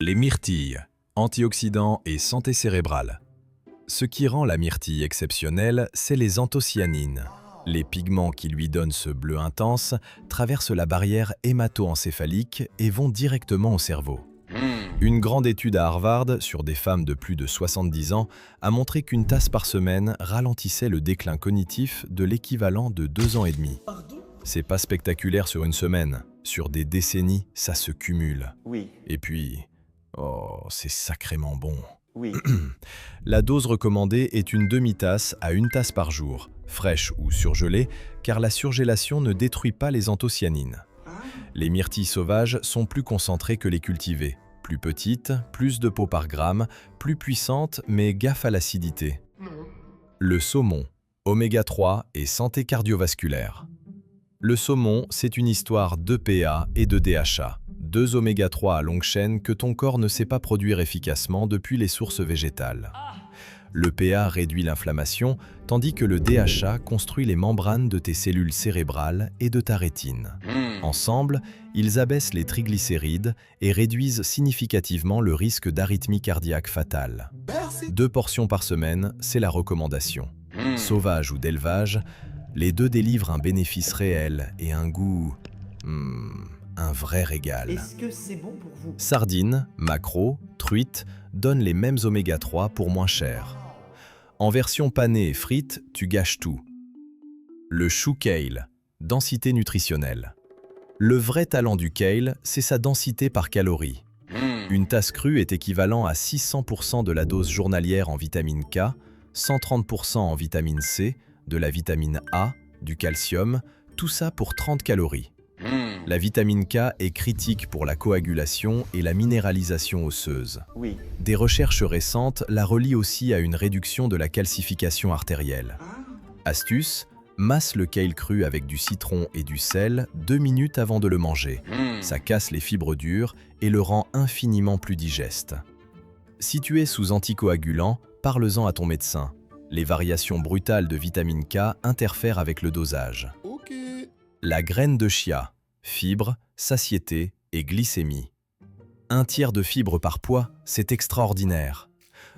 Les myrtilles, antioxydants et santé cérébrale. Ce qui rend la myrtille exceptionnelle, c'est les anthocyanines. Les pigments qui lui donnent ce bleu intense traversent la barrière hémato-encéphalique et vont directement au cerveau. Une grande étude à Harvard sur des femmes de plus de 70 ans a montré qu'une tasse par semaine ralentissait le déclin cognitif de l'équivalent de 2 ans et demi. C'est pas spectaculaire sur une semaine. Sur des décennies, ça se cumule. Oui, Et puis, oh, c'est sacrément bon. oui. La dose recommandée est une demi-tasse à 1 tasse par jour, fraîche ou surgelée, car la surgélation ne détruit pas les anthocyanines. Les myrtilles sauvages sont plus concentrées que les cultivées. Plus petites, plus de peau par gramme, plus puissantes, mais gaffe à l'acidité. Le saumon, oméga 3 et santé cardiovasculaire. Le saumon, c'est une histoire d'EPA et de DHA, 2 oméga 3 à longue chaîne que ton corps ne sait pas produire efficacement depuis les sources végétales. L'EPA réduit l'inflammation, tandis que le DHA construit les membranes de tes cellules cérébrales et de ta rétine. Ensemble, ils abaissent les triglycérides et réduisent significativement le risque d'arythmie cardiaque fatale. 2 portions par semaine, c'est la recommandation. Sauvage ou d'élevage, les deux délivrent un bénéfice réel et un goût... un vrai régal. Est-ce que c'est bon pour vous? Sardines, maquereaux, truites donnent les mêmes oméga 3 pour moins cher. En version panée et frite, tu gâches tout. Le chou kale, densité nutritionnelle. Le vrai talent du kale, c'est sa densité par calories. Une tasse crue est équivalent à 600% de la dose journalière en vitamine K, 130% en vitamine C, de la vitamine A, du calcium, tout ça pour 30 calories. La vitamine K est critique pour la coagulation et la minéralisation osseuse. Oui. Des recherches récentes la relient aussi à une réduction de la calcification artérielle. Astuce, masse le kale cru avec du citron et du sel 2 minutes avant de le manger. Ça casse les fibres dures et le rend infiniment plus digeste. Si tu es sous anticoagulant, parle-en à ton médecin. Les variations brutales de vitamine K interfèrent avec le dosage. La graine de chia, fibres, satiété et glycémie. 1 tiers de fibres par poids, c'est extraordinaire.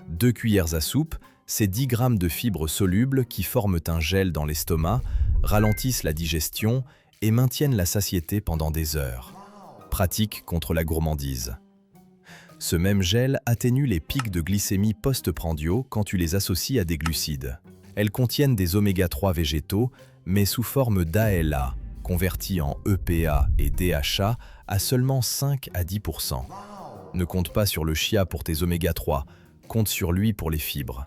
2 cuillères à soupe, c'est 10 grammes de fibres solubles qui forment un gel dans l'estomac, ralentissent la digestion et maintiennent la satiété pendant des heures. Pratique contre la gourmandise. Ce même gel atténue les pics de glycémie post-prandiaux quand tu les associes à des glucides. Elles contiennent des oméga 3 végétaux, mais sous forme d'ALA, convertis en EPA et DHA à seulement 5 à 10%. Ne compte pas sur le chia pour tes oméga 3, compte sur lui pour les fibres.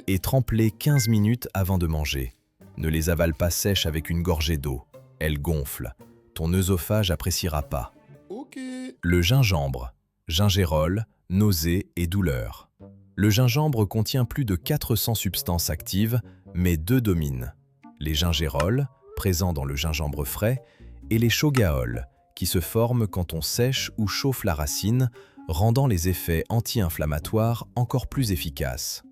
Et trempe-les 15 minutes avant de manger. Ne les avale pas sèches avec une gorgée d'eau. Elles gonflent. Ton œsophage appréciera pas. Le gingembre, gingérol, nausées et douleurs. Le gingembre contient plus de 400 substances actives, mais 2 dominent. Les gingérols, présents dans le gingembre frais, et les shogaols, qui se forment quand on sèche ou chauffe la racine, rendant les effets anti-inflammatoires encore plus efficaces.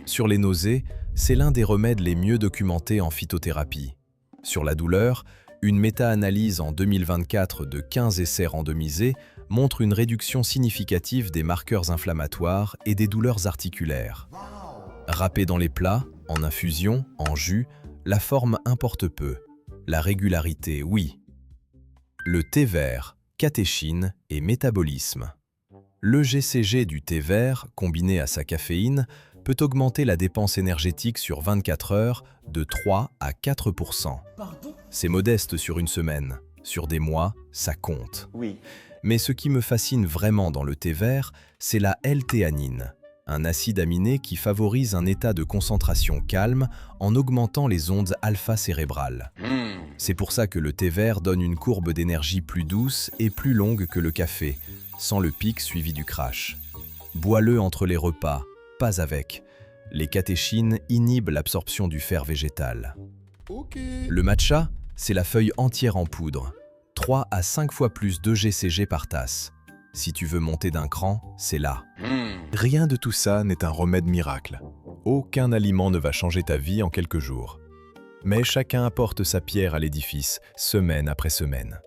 Sur les nausées, c'est l'un des remèdes les mieux documentés en phytothérapie. Sur la douleur, une méta-analyse en 2024 de 15 essais randomisés montre une réduction significative des marqueurs inflammatoires et des douleurs articulaires. Râpé dans les plats, en infusion, en jus, la forme importe peu. La régularité, oui. Le thé vert, catéchine et métabolisme. Le GCG du thé vert, combiné à sa caféine, peut augmenter la dépense énergétique sur 24 heures de 3 à 4%. C'est modeste sur une semaine. Sur des mois, ça compte. Oui. Mais ce qui me fascine vraiment dans le thé vert, c'est la L-théanine, un acide aminé qui favorise un état de concentration calme en augmentant les ondes alpha cérébrales. C'est pour ça que le thé vert donne une courbe d'énergie plus douce et plus longue que le café, sans le pic suivi du crash. Bois-le entre les repas, pas avec. Les catéchines inhibent l'absorption du fer végétal. Le matcha, c'est la feuille entière en poudre. 3 à 5 fois plus de GCG par tasse. Si tu veux monter d'un cran, c'est là. Rien de tout ça n'est un remède miracle. Aucun aliment ne va changer ta vie en quelques jours. Mais chacun apporte sa pierre à l'édifice, semaine après semaine.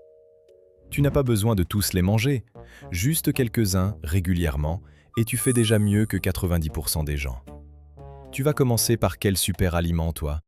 Tu n'as pas besoin de tous les manger. Juste quelques-uns, régulièrement, et tu fais déjà mieux que 90% des gens. Tu vas commencer par quel super aliment, toi?